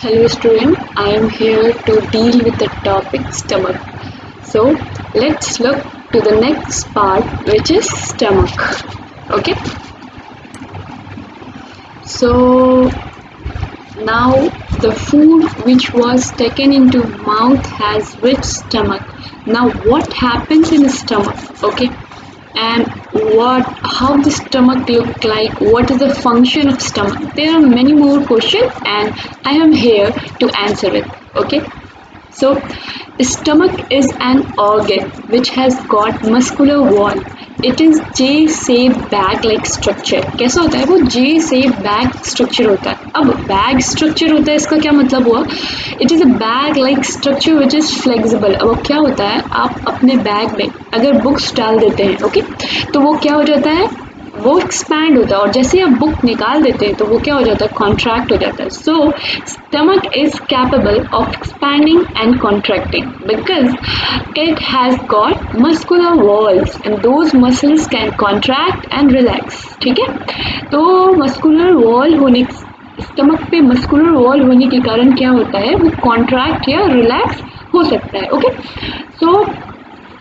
Hello student, I am here to deal with the topic stomach. So let's look to the next part which is stomach. Okay. So now the food which was taken into mouth has rich stomach. Now what happens in the stomach? Okay. And how the stomach look like, what is the function of stomach. There are many more questions and I am here to answer it. Okay, so stomach is an organ which has got muscular wall. It is J shaped bag like structure. कैसा होता है वो J shaped bag structure होता है. अब bag structure होता है, इसका क्या मतलब हुआ? It is a bag like structure which is flexible. अब क्या होता है, आप अपने बैग में अगर बुक्स डाल देते हैं, ओके, तो वो क्या हो जाता है, वो एक्सपैंड होता है, और जैसे आप बुक निकाल देते हैं तो वो क्या हो जाता है, कॉन्ट्रैक्ट हो जाता है. So stomach is capable of expanding and contracting because it has got muscular walls and those muscles can contract and relax. ठीक है, तो मस्कुलर वॉल होने, स्टमक पे मस्कुलर वॉल होने के कारण क्या होता है, वो कॉन्ट्रैक्ट या रिलैक्स हो सकता है. Okay, so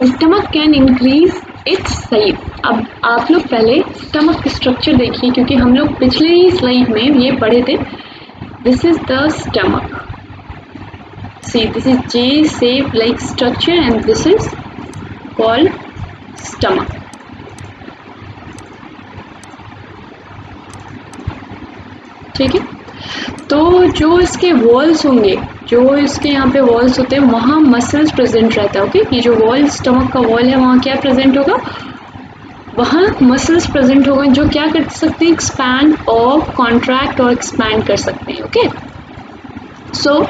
stomach can increase its size. अब आप लोग पहले स्टमक स्ट्रक्चर देखिए, क्योंकि हम लोग पिछले ही स्लाइड में ये पढ़े थे. This is the stomach. See, this is J shaped like structure and this is called stomach. ठीक है, तो जो इसके वॉल्स होंगे, जो इसके यहाँ पे वॉल्स होते हैं, वहाँ मसल्स प्रेजेंट रहता है. ओके, ये जो वॉल, स्टमक का वॉल है, वहाँ क्या प्रेजेंट होगा, वहाँ मसल्स प्रेजेंट होगा जो क्या कर सकते हैं, एक्सपैंड और कॉन्ट्रैक्ट और एक्सपैंड कर सकते हैं. Okay, so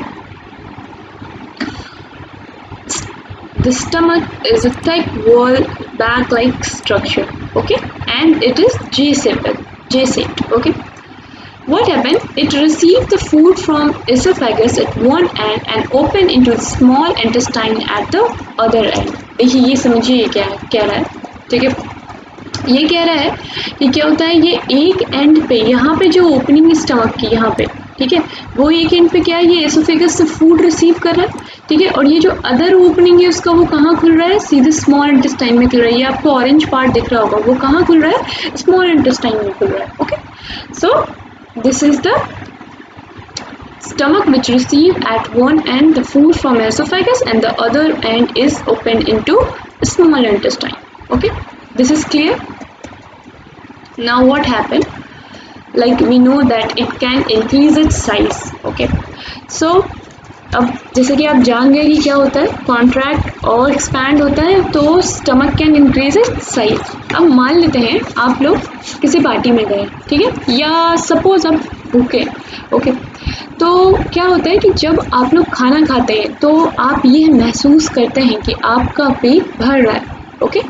the stomach is a thick wall bag like structure. Okay, and it is J shaped. Okay, what happened, it received the food from esophagus at one end and opened into the small intestine at the other end. देखिए, ये समझिए ये क्या कह रहा है. ठीक है, ये कह रहा है कि क्या होता है, ये एक एंड पे, यहाँ पे जो ओपनिंग है स्टमक की, यहाँ पे, ठीक है, वो एक एंड पे क्या है, ये एसोफेगस से फूड रिसीव कर रहा है. ठीक है, और ये जो अदर ओपनिंग है उसका, वो कहाँ खुल रहा है, सीधे स्मॉल इंटेस्टाइन में खुल रहा है. ये आपको ऑरेंज पार्ट दिख रहा होगा, वो कहाँ खुल रहा है, स्मॉल इंटेस्टाइन में खुल रहा है. Okay, so this is the stomach which receive at one end the food from esophagus and the other end is opened into small intestine. Okay, this is clear. Now what happened, like we know that it can increase its size. Okay, so अब जैसे कि आप जान गए कि क्या होता है, कॉन्ट्रैक्ट और एक्सपैंड होता है, तो stomach can increase its size. अब मान लेते हैं आप लोग किसी पार्टी में गए, ठीक है, या सपोज आप भूखे. ओके, तो क्या होता है कि जब आप लोग खाना खाते हैं तो आप ये महसूस करते हैं कि आपका पेट भर रहा है. Okay,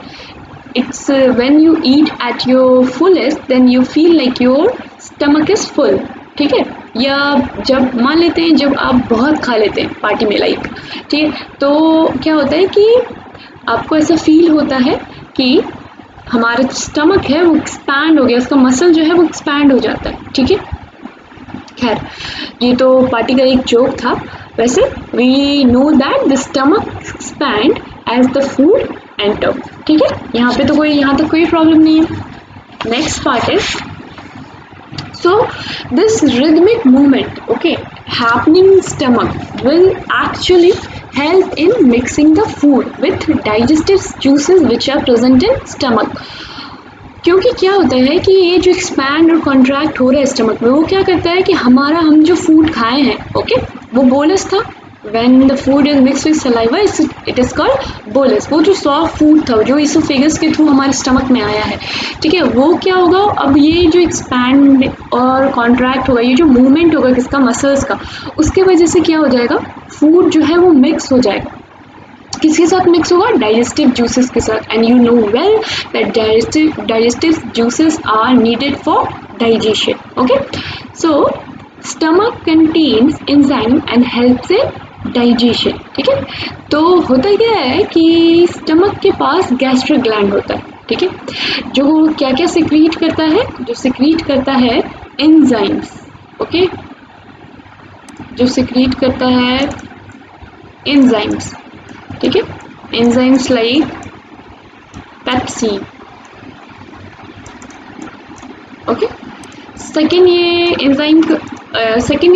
it's when you eat at your fullest then you feel like your stomach is full. ठीक है, या जब मान लेते हैं जब आप बहुत खा लेते हैं पार्टी में, लाइक, ठीक है, तो क्या होता है कि आपको ऐसा फील होता है कि हमारा स्टमक है वो एक्सपैंड हो गया, उसका मसल जो है वो एक्सपैंड हो जाता है. ठीक है, खैर ये तो पार्टी का एक जोक था. वैसे we know that the stomach expand as the food enter. ठीक है, यहाँ पे तो कोई, यहाँ तक कोई प्रॉब्लम नहीं है. Next part is, so this rhythmic movement, okay, happening in stomach will actually help in mixing the food with digestive juices which are present in stomach. क्योंकि क्या होता है कि ये जो एक्सपैंड और कॉन्ट्रैक्ट हो रहा है स्टमक में, वो क्या करता है कि हम जो फूड खाए हैं, ओके, वो बोलस था. when the food is mixed with saliva it is called bolus. वो जो सॉफ्ट फूड था जो इसोफेगस के थ्रू हमारे स्टमक में आया है, ठीक है, वो क्या होगा, अब ये जो एक्सपैंड और कॉन्ट्रैक्ट होगा, ये जो मूवमेंट होगा किसका, मसल्स का, उसके वजह से क्या हो जाएगा, फूड जो है वो मिक्स हो जाएगा. किसके साथ मिक्स होगा, डाइजेस्टिव जूसेस के साथ. And you know well that digestive juices are needed for digestion. Okay, so stomach contains enzyme and helps in digestion. ठीक है, तो होता क्या है कि स्टमक के पास गैस्ट्रिक ग्लैंड होता है. ठीक है, जो क्या क्या सिक्रीट करता है, जो सिक्रीट करता है एंजाइम्स. ओके, जो सिक्रीट करता है एंजाइम्स, ठीक है, enzymes like pepsin. Okay, second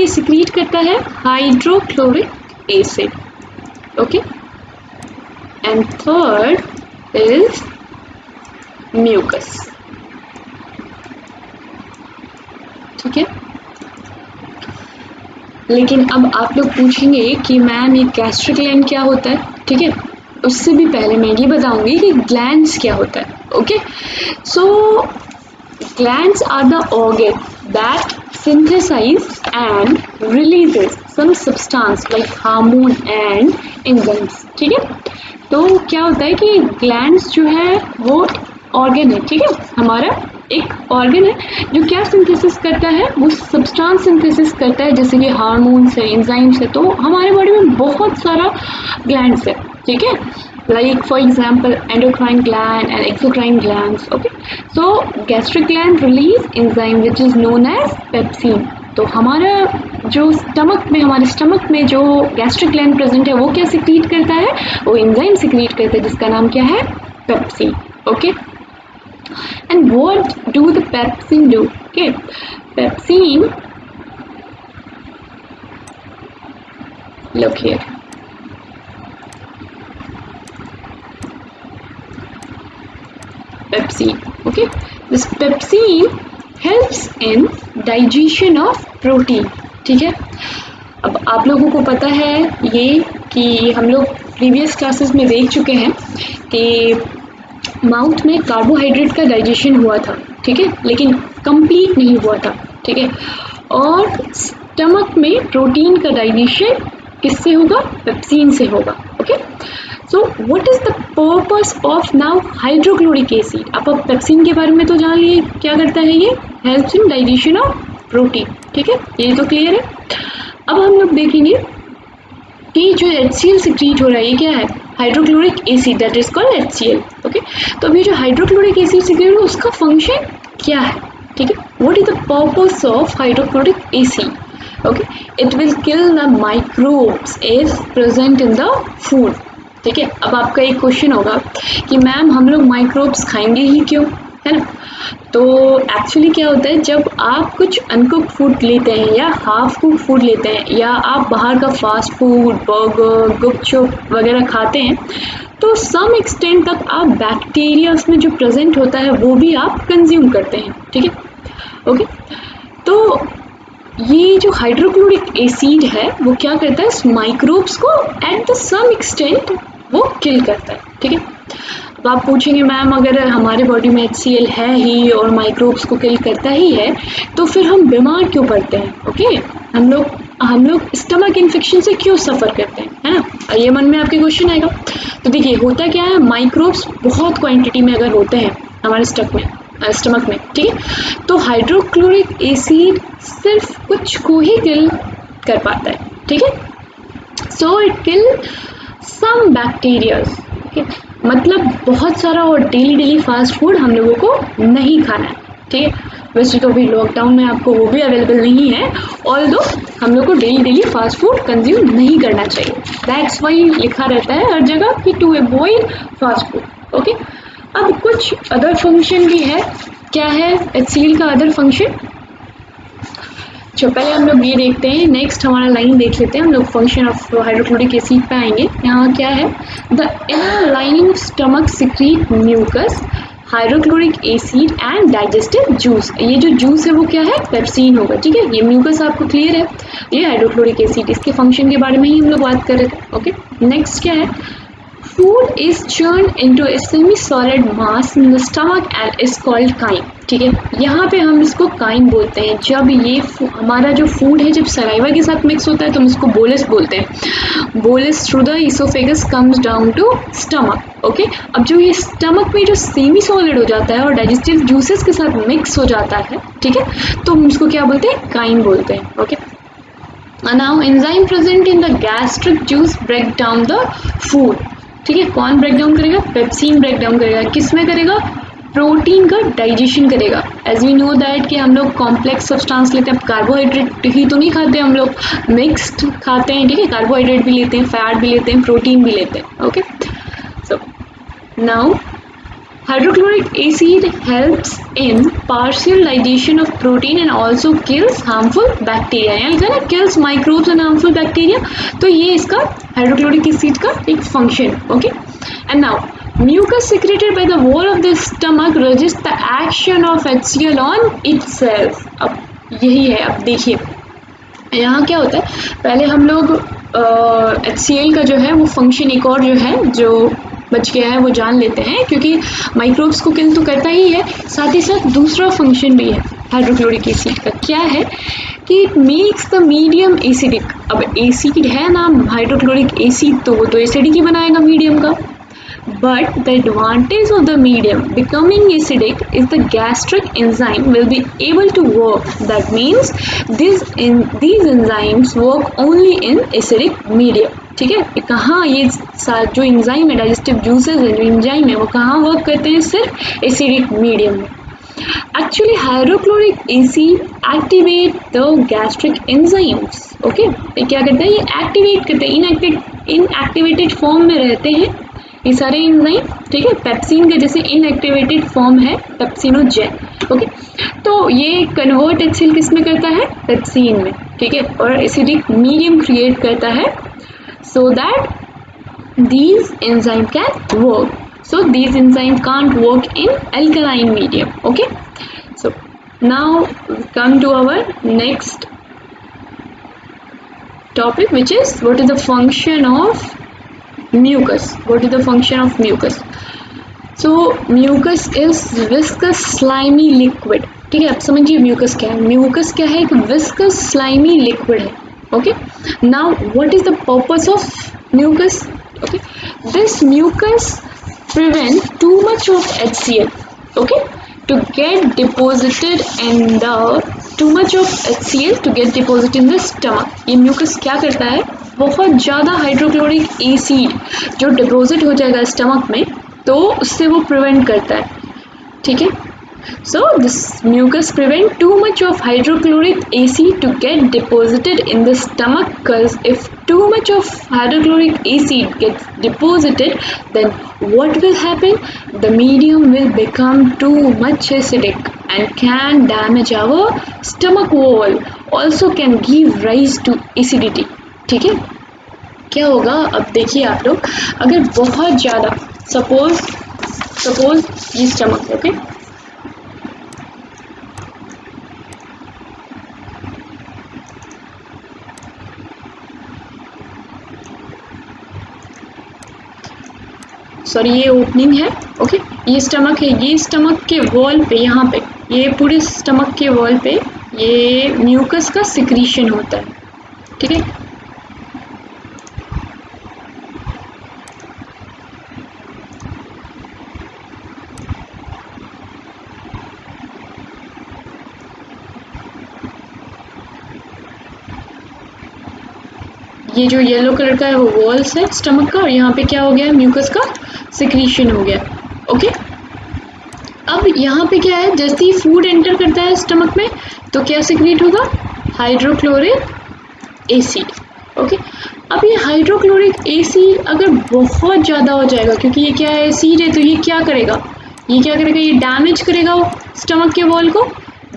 ये सिक्रीट करता है hydrochloric acid. Okay, and third is mucus. ठीक है, लेकिन अब आप लोग पूछेंगे कि मैम ये गैस्ट्रिक ग्लैंड क्या होता है। ठीक है, उससे भी पहले मैं ये बताऊंगी कि ग्लैंड्स क्या होता है। Okay, so glands are the organ that synthesize and releases some substance like hormone and enzymes। ठीक है, तो क्या होता है कि glands जो है वो organ है। ठीक है, हमारा एक organ है जो क्या synthesis करता है, वो substance synthesis करता है, जैसे कि हार्मोन्स है, enzymes है। तो हमारे बॉडी में बहुत सारा glands है। ठीक है, like for example endocrine gland and exocrine glands। okay, so gastric gland release enzyme which is known as pepsin। तो हमारा जो हमारे स्टमक में जो गैस्ट्रिक ग्लैंड प्रेजेंट है वो क्या सिक्रीट करता है, वो एंजाइम सिक्रीट करता है जिसका नाम क्या है, pepsin. Okay, and what do the pepsin do. Okay, pepsin, look here, pepsin। okay, this pepsin helps in digestion of protein। ठीक है, अब आप लोगों को पता है ये कि हम लोग प्रीवियस क्लासेस में देख चुके हैं कि माउथ में कार्बोहाइड्रेट का डाइजेशन हुआ था। ठीक है, लेकिन कंप्लीट नहीं हुआ था। ठीक है, और स्टमक में प्रोटीन का डाइजेशन किससे होगा, पेप्सिन से होगा। Okay, so what is the purpose of now hydrochloric acid. आप पेप्सिन के बारे में तो जान लिए, क्या करता है ये, helps in digestion of protein. ठीक है, ये तो क्लियर है। अब हम लोग देखेंगे कि जो HCl सिक्रीट हो रहा है ये क्या है, hydrochloric acid, that is called HCl। Okay, तो अभी जो हाइड्रोक्लोरिक एसिड सिक्रीट हो उसका फंक्शन क्या है। ठीक है, what is the purpose of hydrochloric acid. Okay, it will kill the microbes is present in the food. ठीक है, अब आपका एक क्वेश्चन होगा कि मैम हम लोग माइक्रोब्स खाएंगे ही क्यों, है ना। तो एक्चुअली क्या होता है, जब आप कुछ अनकुक्ड फूड लेते हैं या हाफ कुक्ड फूड लेते हैं या आप बाहर का फास्ट फूड, बर्गर, गुपचुप वगैरह खाते हैं, तो सम एक्सटेंट तक आप बैक्टीरिया उसमें जो प्रेजेंट होता है वो भी आप कंज्यूम करते हैं। ठीक है, ओके, तो ये जो हाइड्रोक्लोरिक एसिड है वो क्या करता है, माइक्रोब्स को एट द सम एक्सटेंट वो किल करता है। ठीक है, अब आप पूछेंगे मैम अगर हमारे बॉडी में HCl है ही और माइक्रोब्स को किल करता ही है तो फिर हम बीमार क्यों पड़ते हैं। ओके, हम लोग स्टमक इन्फेक्शन से क्यों सफ़र करते हैं, है ना। ये मन में आपके क्वेश्चन आएगा। तो देखिए होता क्या है, माइक्रोब्स बहुत क्वांटिटी में अगर होते हैं हमारे स्टमक में, ठीक है, तो हाइड्रोक्लोरिक एसिड सिर्फ कुछ को ही किल कर पाता है। ठीक है, so it kill some bacterias. मतलब बहुत सारा और डेली फास्ट फूड हम लोगों को नहीं खाना है। ठीक है, वैसे तो अभी लॉकडाउन में आपको वो भी अवेलेबल नहीं है, ऑल्दो हम लोग को डेली फास्ट फूड कंज्यूम नहीं करना चाहिए। दैट्स वाई लिखा रहता है हर जगह कि to avoid fast food. Okay, अब कुछ अदर फंक्शन भी है। क्या है HCl का अदर फंक्शन, जो पहले हम लोग ये देखते हैं, नेक्स्ट हमारा लाइन देख लेते हैं, हम लोग फंक्शन ऑफ हाइड्रोक्लोरिक एसिड पे आएंगे। यहाँ क्या है, the inner lining stomach secrete mucus, hydrochloric acid and digestive juice. ये जो जूस है वो क्या है, पेप्सिन होगा। ठीक है, ये म्यूकस आपको क्लियर है, ये हाइड्रोक्लोरिक एसिड, इसके फंक्शन के बारे में ही हम लोग बात कर रहे थे। ओके, नेक्स्ट क्या है, food is churned into a semi-solid mass in the stomach and is called chyme। ठीक है, यहाँ पे हम इसको काइम बोलते हैं। जब ये हमारा जो फूड है जब सलाइवा के साथ मिक्स होता है तो हम इसको बोलस बोलते हैं। Bolus through the oesophagus comes down to stomach. Okay, अब जो ये स्टमक में जो सेमी सॉलिड हो जाता है और डाइजेस्टिव जूसेस के साथ मिक्स हो जाता है, ठीक है, तो हम इसको क्या बोलते हैं, काइम बोलते हैं। Okay, now enzyme present in the gastric juice break down the food. ठीक है, कौन ब्रेक डाउन करेगा, पेप्सिन ब्रेक डाउन करेगा। किस में करेगा, प्रोटीन का डाइजेशन करेगा। एज वी नो दैट कि हम लोग कॉम्प्लेक्स सब्सटेंस लेते हैं, कार्बोहाइड्रेट ही तो नहीं खाते हम लोग, मिक्स्ड खाते हैं, ठीक है, कार्बोहाइड्रेट भी लेते हैं, फैट भी लेते हैं, प्रोटीन भी लेते हैं। Okay, so now hydrochloric acid helps in partial digestion of protein and also kills harmful bacteria। यहाँ लिखा है ना kills microbes and harmful bacteria, तो ये इसका hydrochloric acid का एक function। Okay, and now mucus secreted by the wall of the stomach resists the action of HCl on itself। अब यही है, अब देखिए यहाँ क्या होता है, पहले हम लोग HCl का जो है वो फंक्शन एक और जो है जो बच गया है वो जान लेते हैं, क्योंकि माइक्रोब्स को किल तो करता ही है, साथ ही साथ दूसरा फंक्शन भी है हाइड्रोक्लोरिक एसिड का। क्या है कि it makes the medium acidic. अब एसिड है ना हाइड्रोक्लोरिक एसिड, तो वो तो एसिडिक ही बनाएगा मीडियम का। But the advantage of the medium becoming acidic is the gastric enzyme will be able to work. That means these enzymes work only in acidic medium। ठीक है, कहाँ ये जो एंजाइम है, डाइजेस्टिव जूसेस है, जो एंजाइम है वो कहाँ वर्क करते हैं, सिर्फ एसिडिक मीडियम में। Actually hydrochloric acid activate the gastric enzymes. Okay, ये क्या करता है, ये एक्टिवेट करते हैं, इनएक्टिवेटेड फॉर्म में रहते हैं ये सारे एंजाइम। ठीक है, पेप्सिन का जैसे इनएक्टिवेटेड फॉर्म है पेप्सिनोजेन। ओके, तो ये कन्वर्ट HCl किस में करता है, पेप्सिन में। ठीक है, और एसिडिक मीडियम क्रिएट करता है so that these enzyme can work. So these enzyme can't work in alkaline medium. Okay, so now come to our next topic, which is what is the function of mucus. What is the function of mucus? So mucus is viscous slimy liquid। ठीक है, अब समझिए mucus क्या है। Mucus क्या है, एक viscous slimy liquid है। Okay, now what is the purpose of mucus? Okay, this mucus prevent too much of HCl, okay, to get deposited in the too much of HCl to get deposited in the stomach। ये mucus क्या करता है, बहुत ज़्यादा hydrochloric acid जो deposit हो जाएगा stomach में, तो उससे वो प्रिवेंट करता है। ठीक है, so this mucus prevent too much of hydrochloric acid to get deposited in the stomach, because if too much of hydrochloric acid gets deposited, then what will happen, the medium will become too much acidic and can damage our stomach wall, also can give rise to acidity। ठीक है, क्या होगा, अब देखिए आप लोग, अगर बहुत ज़्यादा सपोज ये स्टमक, ओके, सॉरी ये ओपनिंग है। ओके, ये स्टमक है, ये स्टमक के वॉल पे, यहाँ पे ये पूरे स्टमक के वॉल पे ये म्यूकस का सिक्रीशन होता है। ठीक है, ये जो येलो कलर का है वो वॉल्स है स्टमक का, और यहाँ पे क्या हो गया, म्यूकस का सिक्रीशन हो गया। ओके, अब यहाँ पे क्या है, जैसे ही फूड एंटर करता है स्टमक में तो क्या सिक्रीट होगा, हाइड्रोक्लोरिक एसिड। ओके, अब ये हाइड्रोक्लोरिक एसिड अगर बहुत ज़्यादा हो जाएगा, क्योंकि ये क्या है, एसिड है, तो ये क्या करेगा, ये डैमेज करेगा स्टमक के वॉल को।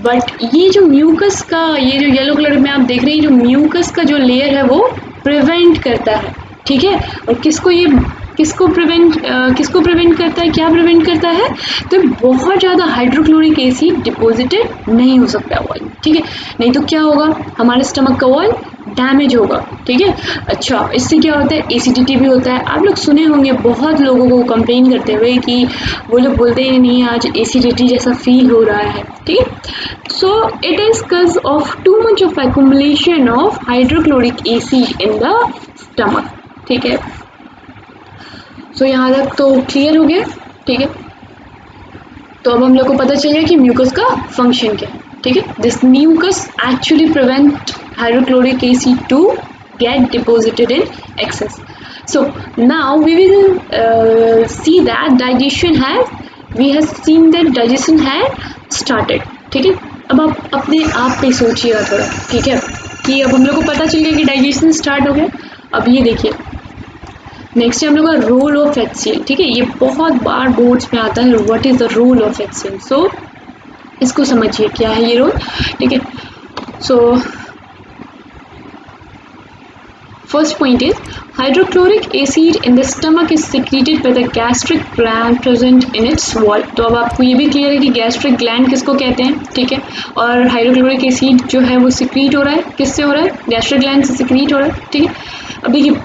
बट ये जो म्यूकस का, ये जो येलो कलर में आप देख रहे हैं, जो म्यूकस का जो लेयर है वो प्रिवेंट करता है। ठीक है, और किसको प्रिवेंट करता है, क्या प्रिवेंट करता है, तो बहुत ज़्यादा हाइड्रोक्लोरिक एसिड डिपोजिटेड नहीं हो सकता वॉल। ठीक है, नहीं तो क्या होगा, हमारे स्टमक का वॉल डैमेज होगा। ठीक है, अच्छा, इससे क्या होता है, एसिडिटी भी होता है। आप लोग सुने होंगे बहुत लोगों को कंप्लेन करते हुए कि वो लोग बोलते हैं नहीं आज एसिडिटी जैसा फील हो रहा है। ठीक है, so it is because of too much of accumulation of hydrochloric acid in the stomach. ठीक है, सो यहाँ तक तो क्लियर हो गया। ठीक है, तो अब हम लोग को पता चल गया कि म्यूकस का फंक्शन क्या है। ठीक है, this mucus actually prevent hydrochloric acid to get deposited in excess. So now we will see that digestion has we have seen that digestion had started. ठीक है, अब आप अपने आप पे सोचिएगा थोड़ा, ठीक है, कि अब हम लोग को पता चल गया कि डाइजेशन स्टार्ट हो गया। अब ये देखिए नेक्स्ट है हम लोग का रोल ऑफ HCl। ठीक है, ये बहुत बार बोर्ड्स में आता है, what is the role of HCl। So इसको समझिए क्या है ये रोल। ठीक है, सो first point is hydrochloric acid in the stomach is secreted by the gastric gland present in its wall। तो अब आपको ये भी क्लियर है कि गैस्ट्रिक ग्लैंड किसको कहते हैं। ठीक है, और हाइड्रोक्लोरिक एसिड जो है वो सिक्रीट हो रहा है, किससे हो रहा है, गैस्ट्रिक ग्लैंड से सिक्रीट हो रहा है। ठीक है, अब देखिए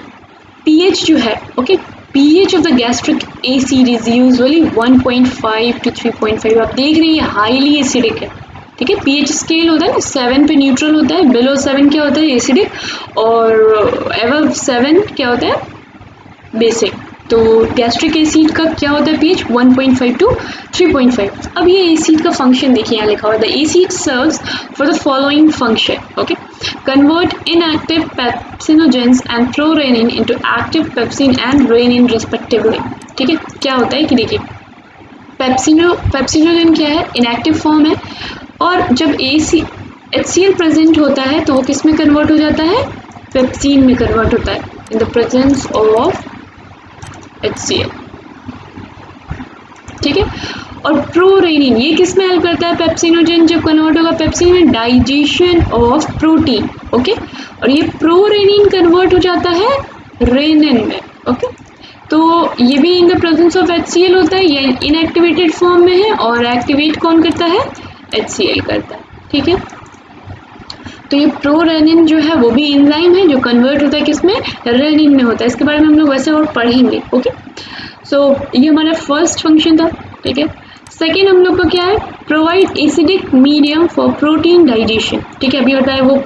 pH जो है, okay, pH of the gastric acid is usually 1.5 to 3.5। आप देख रही हैं हाईली एसिडिक है। ठीक है, pH स्केल होता है ना, 7 पे न्यूट्रल होता है, बिलो 7 क्या होता है एसिडिक, और एबव 7 क्या होता है बेसिक। तो गैस्ट्रिक एसिड का क्या होता है pH 1.5 टू 3.5। अब ये एसिड का फंक्शन देखिए यहाँ लिखा हुआ है, the acid serves for the following function. Okay, convert inactive pepsinogens and prorennin into active pepsin and rennin respectively. ठीक है, क्या होता है कि देखिए पेप्सिनोजेन क्या है, इनएक्टिव फॉर्म है, और जब HCl प्रेजेंट होता है तो वो किस में कन्वर्ट हो जाता है, पेप्सिन में कन्वर्ट होता है in the presence of HCl। ठीक है, और प्रोरेनिन ये किस में हेल्प करता है, पेप्सिनोजेन जब कन्वर्ट होगा पेप्सिन में, डाइजेशन ऑफ प्रोटीन। ओके, और ये प्रोरेनिन कन्वर्ट हो जाता है रेनिन में। ओके, तो ये भी in the presence of HCl होता है, ये इनएक्टिवेटेड फॉर्म में है, और एक्टिवेट कौन करता है, HCl करता है। ठीक है, तो ये प्रोरेनिन जो है वो भी एंजाइम है जो कन्वर्ट होता है किसमें, रेनिन में होता है। इसके बारे में हम लोग वैसे और पढ़ेंगे। ओके, सो ये हमारा फर्स्ट फंक्शन था। ठीक है, सेकेंड हम लोग का क्या है, provide acidic medium for protein digestion. ठीक है, अभी बताया वो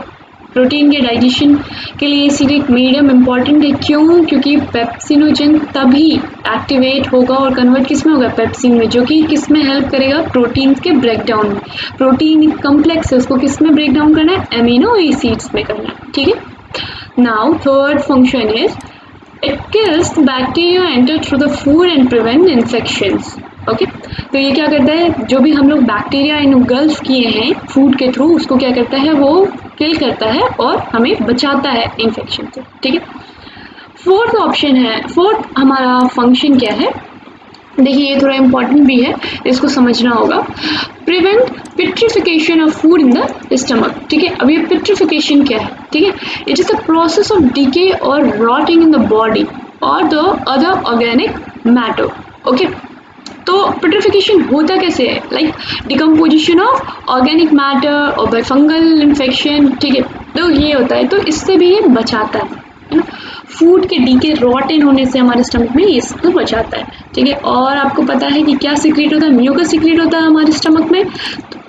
प्रोटीन के डाइजेशन के लिए एसिडिक मीडियम इम्पॉर्टेंट है। क्यों, क्योंकि पेप्सिनोजेन तभी एक्टिवेट होगा और कन्वर्ट किस में होगा, पेप्सिन में, जो कि किस में हेल्प करेगा, प्रोटीन के ब्रेकडाउन में। प्रोटीन कम्प्लेक्स है, उसको किस में ब्रेक डाउन करना है, एमिनो एसिड्स में करना है। ठीक है, now third function is it kills bacteria enter through the food and prevent infections. Okay, तो ये क्या करता है, जो भी हम लोग बैक्टीरिया इनगल्फ किए हैं फूड के थ्रू, उसको क्या करता है, वो किल करता है और हमें बचाता है इन्फेक्शन से। ठीक है, फोर्थ ऑप्शन है, फोर्थ हमारा फंक्शन क्या है, देखिए ये थोड़ा इंपॉर्टेंट भी है, इसको समझना होगा। Prevent putrefaction of food in the stomach. ठीक है, अब ये पिट्रिफिकेशन क्या है, ठीक है, it is the process of decay और रॉटिंग इन द बॉडी और the other organic matter. Okay, तो पिट्रिफिकेशन होता कैसे है, like decomposition of organic matter और बाय फंगल इन्फेक्शन। ठीक है, तो ये होता है, तो इससे भी ये बचाता है ना, फूड के डीके रॉटन होने से हमारे स्टमक में इसको बचाता है। ठीक है, और आपको पता है कि क्या सीक्रेट होता है, म्यूकस सीक्रेट होता है हमारे स्टमक में।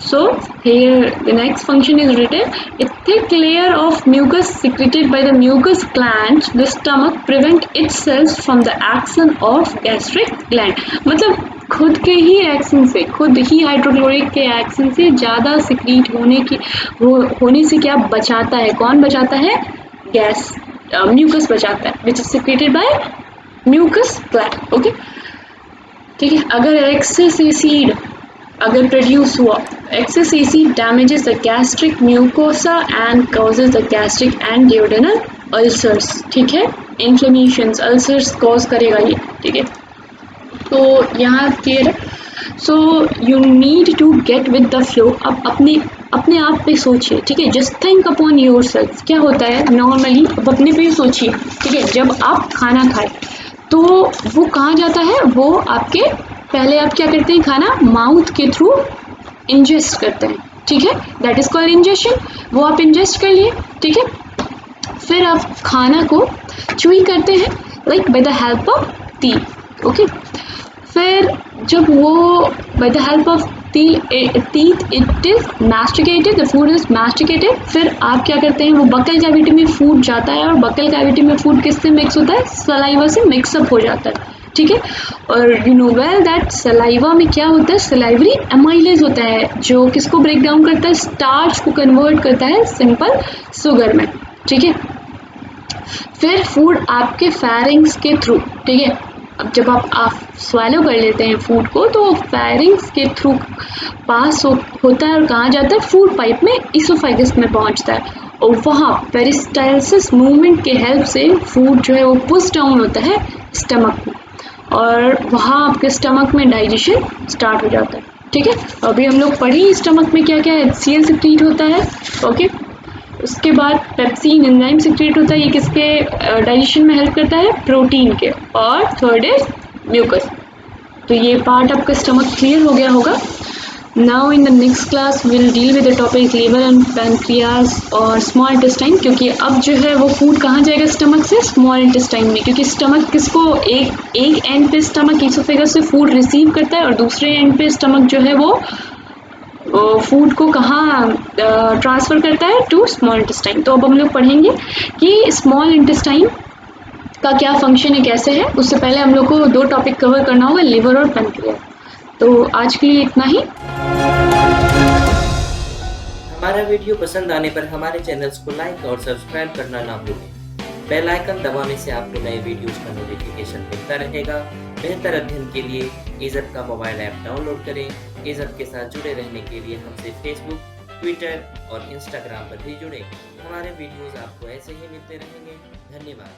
So here the next function is written, a thick layer of mucus secreted by the mucus glands the stomach prevent itself from the action of gastric gland। मतलब खुद के ही action से, खुद ही hydrochloric के एक्शन से ज़्यादा secrete होने से क्या बचाता है, कौन बचाता है, गैस म्यूकस बचाता है, which is secreted by mucus gland. Okay, ठीक है, अगर एक्सेस एसिड अगर प्रोड्यूस हुआ, excess acid damages the gastric mucosa and causes the gastric and duodenal ulcers. ठीक है, इन्फ्लेमेशंस, अल्सर्स कॉज करेगा ये। ठीक है, तो यहाँ क्लियर है। So you need to get with the flow. अब अपने आप पे सोचिए। ठीक है, just think upon yourself. क्या होता है नॉर्मली, अब अपने पे सोचिए। ठीक है, जब आप खाना खाएं तो वो कहाँ जाता है, वो आपके पहले आप क्या करते हैं, खाना माउथ के थ्रू इंजेस्ट करते हैं। ठीक है, दैट इज कॉल्ड इंजेशन। वो आप इंजेस्ट कर लिए। ठीक है, फिर आप खाना को च्यूइंग करते हैं, like by the help of teeth. Okay, फिर जब वो by the help of teeth it is masticated, the food is masticated। फिर आप क्या करते हैं, वो बकल कैविटी में फूड जाता है, और बकल कैविटी में फूड किससे मिक्स होता है, सलाइवा से मिक्सअप हो जाता है। ठीक है, और you know well that saliva में क्या होता है, सलाइवरी एमाइलेज होता है, जो किसको ब्रेक डाउन करता है, स्टार्च को कन्वर्ट करता है सिंपल शुगर में। ठीक है, फिर फूड आपके फेरिंग्स के थ्रू, ठीक है, अब जब आप स्वैलो कर लेते हैं फूड को तो फेरिंग्स के थ्रू पास होता है और कहाँ जाता है, फूड पाइप में इसोफेगस में पहुँचता है और वहाँ पेरिस्टालसिस मूवमेंट के हेल्प से फूड जो है वो पुश डाउन होता है स्टमक में और वहाँ आपके स्टमक में डाइजेशन स्टार्ट हो जाता है। ठीक है, अभी हम लोग पढ़ी स्टमक में क्या क्या HCl सिक्रीट होता है। ओके, उसके बाद पेप्सिन एंजाइम सिक्रीट होता है, ये किसके डाइजेशन में हेल्प करता है, प्रोटीन के। और थर्ड इज म्यूकस। तो ये पार्ट आपका स्टमक क्लियर हो गया होगा। Now in the next class will deal with the topic liver and pancreas और स्मॉल इंटेस्टाइन, क्योंकि अब जो है वो फूड कहाँ जाएगा स्टमक से, स्मॉल इंटेस्टाइन में, क्योंकि स्टमक किसको एक एंड पे स्टमक इसोफेगस से फूड रिसीव करता है और दूसरे एंड पे स्टमक जो है वो फूड को कहाँ ट्रांसफ़र करता है, टू स्मॉल इंटेस्टाइन। तो अब हम लोग पढ़ेंगे कि स्मॉल इंटेस्टाइन का क्या फंक्शन है, कैसे है। उससे पहले हम लोग को दो टॉपिक कवर करना होगा, लिवर और पैनक्रियाज। तो आज के लिए इतना ही। हमारा वीडियो पसंद आने पर हमारे चैनल्स को लाइक और सब्सक्राइब करना ना भूलें। बेल आइकन दबाने से आपको नए वीडियोस का नोटिफिकेशन मिलता रहेगा। बेहतर अध्ययन के लिए इज़त का मोबाइल ऐप डाउनलोड करें। इज़त के साथ जुड़े रहने के लिए हमसे फेसबुक, ट्विटर और इंस्टाग्राम पर भी जुड़ें। हमारे वीडियोस आपको ऐसे ही मिलते रहेंगे। धन्यवाद।